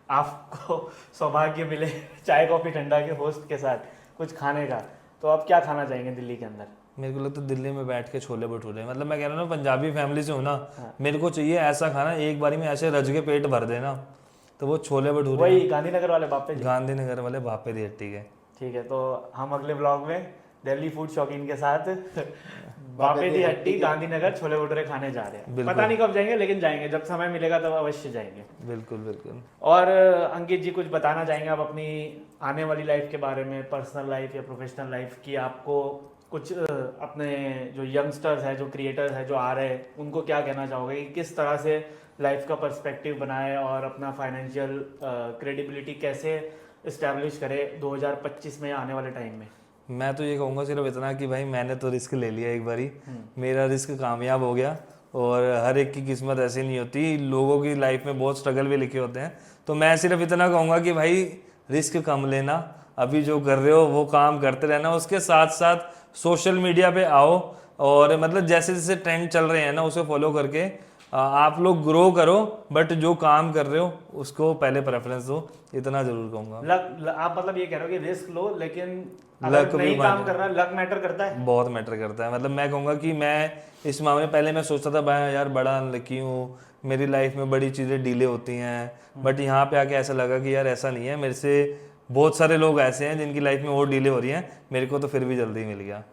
आपको सौभाग्य मिले चाय कॉफी ठंडा के होस्ट के साथ कुछ खाने का, तो आप क्या खाना चाहेंगे दिल्ली के अंदर?
मेरे को लगता है दिल्ली में बैठ के छोले भटूरे, मतलब मैं कह रहा हूँ ना पंजाबी फैमिली से हूँ ना, मेरे को चाहिए ऐसा खाना एक बारी में ऐसे रज के पेट भर देना, तो वो छोले भटूरे।
वही गांधीनगर वाले बापे जी।
गांधीनगर वाले बापे दी हट्टी के।
ठीक है, तो हम अगले ब्लॉग में दिल्ली फूड शौकीन के साथ बापे दी हट्टी गांधीनगर छोले भटूरे खाने जा रहे हैं। पता नहीं कब जाएंगे, लेकिन जाएंगे, जब समय मिलेगा तब अवश्य जाएंगे।
बिल्कुल बिल्कुल।
और अंकित जी कुछ बताना चाहेंगे आप अपनी आने वाली लाइफ के बारे में, पर्सनल लाइफ या प्रोफेशनल लाइफ की? आपको कुछ अपने जो यंगस्टर्स हैं, जो क्रिएटर्स हैं जो आ रहे हैं, उनको क्या कहना चाहोगे कि किस तरह से लाइफ का पर्सपेक्टिव बनाए और अपना फाइनेंशियल क्रेडिबिलिटी कैसे इस्टेब्लिश करे 2025 में आने वाले टाइम में?
मैं तो ये कहूँगा सिर्फ इतना कि भाई मैंने तो रिस्क ले लिया एक बारी, मेरा रिस्क कामयाब हो गया, और हर एक की किस्मत ऐसी नहीं होती, लोगों की लाइफ में बहुत स्ट्रगल भी लिखे होते हैं। तो मैं सिर्फ इतना कहूँगा कि भाई रिस्क कम लेना, अभी जो कर रहे हो वो काम करते रहना, उसके साथ साथ सोशल मीडिया पे आओ और मतलब जैसे जैसे ट्रेंड चल रहे हैं ना उसे फॉलो करके आप लोग ग्रो करो, बट जो काम कर रहे हो उसको पहले प्रेफरेंस दो, इतना जरूर कहूंगा।
आप मतलब ये कह रहे हो कि रिस्क लो, लेकिन
लक
अगर
भी
नहीं काम
माने।
कर रहा, लक मैटर करता है।
बहुत मैटर करता है। मतलब मैं कहूँगा कि मैं इस मामले में पहले मैं सोचता था भाई यार बड़ा अनलकी हूँ, मेरी लाइफ में बड़ी चीज़ें डिले होती हैं, बट यहाँ पे आके ऐसा लगा कि यार ऐसा नहीं है, मेरे से बहुत सारे लोग ऐसे हैं जिनकी लाइफ में और डिले हो रही हैं, मेरे को तो फिर भी जल्दी मिल गया।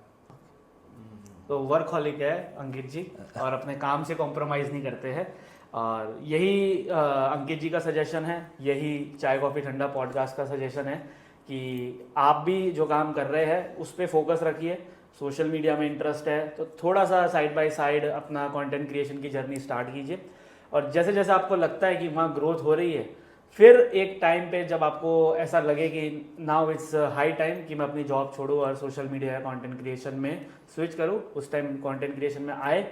तो वर्कहॉलिक है अंकित जी, और अपने काम से कॉम्प्रोमाइज़ नहीं करते हैं। और यही अंकित जी का सजेशन है, यही चाय कॉफ़ी ठंडा पॉडकास्ट का सजेशन है कि आप भी जो काम कर रहे हैं उस पर फोकस रखिए। सोशल मीडिया में इंटरेस्ट है तो थोड़ा सा साइड बाय साइड अपना कंटेंट क्रिएशन की जर्नी स्टार्ट कीजिए, और जैसे जैसे आपको लगता है कि वहाँ ग्रोथ हो रही है, फिर एक टाइम पे जब आपको ऐसा लगे कि नाउ इट्स हाई टाइम कि मैं अपनी जॉब छोड़ूँ और सोशल मीडिया या कंटेंट क्रिएशन में स्विच करूँ, उस टाइम कंटेंट क्रिएशन में आए।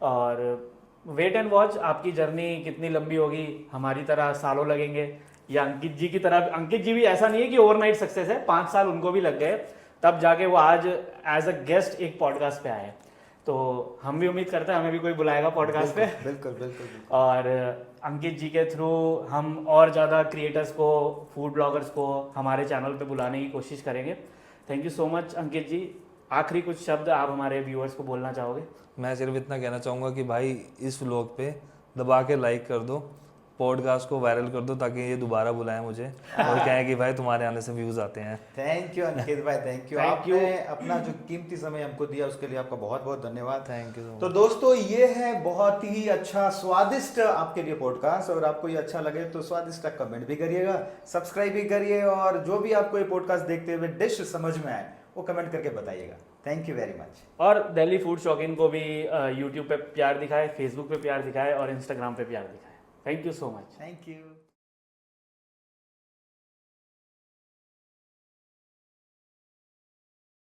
और वेट एंड वॉच, आपकी जर्नी कितनी लंबी होगी, हमारी तरह सालों लगेंगे या अंकित जी की तरह। अंकित जी भी ऐसा नहीं है कि ओवरनाइट सक्सेस है, 5 साल उनको भी लग गए, तब जाके वो आज एज अ गेस्ट एक पॉडकास्ट पे आए। तो हम भी उम्मीद करते हैं हमें भी कोई बुलाएगा पॉडकास्ट पे।
बिल्कुल बिल्कुल।
और अंकित जी के थ्रू हम और ज़्यादा क्रिएटर्स को, फूड ब्लॉगर्स को हमारे चैनल पे बुलाने की कोशिश करेंगे। थैंक यू सो मच अंकित जी। आखिरी कुछ शब्द आप हमारे व्यूअर्स को बोलना चाहोगे?
मैं सिर्फ इतना कहना चाहूँगा कि भाई इस व्लॉग पे दबा के लाइक कर दो, पॉडकास्ट को वायरल कर दो, ताकि ये दोबारा बुलाएं मुझे और कहें कि भाई तुम्हारे आने से व्यूज़ आते हैं।
थैंक यू अंकित भाई, थैंक यू।
Thank you.
आपने अपना जो कीमती समय हमको दिया उसके लिए आपका बहुत बहुत धन्यवाद।
Thank you.
तो दोस्तों, ये है बहुत ही अच्छा स्वादिष्ट आपके लिए पॉडकास्ट। और आपको ये अच्छा लगे तो स्वादिष्ट कमेंट भी करिएगा, सब्सक्राइब भी करिए, और जो भी आपको ये पॉडकास्ट देखते हुए डिश समझ में आए वो कमेंट करके बताइएगा। Thank you very much.
और दिल्ली फूड शौकीन को भी यूट्यूब पे प्यार दिखाए, फेसबुक पे प्यार दिखाए और इंस्टाग्राम पे प्यार दिखाए। Thank you so much.
Thank you.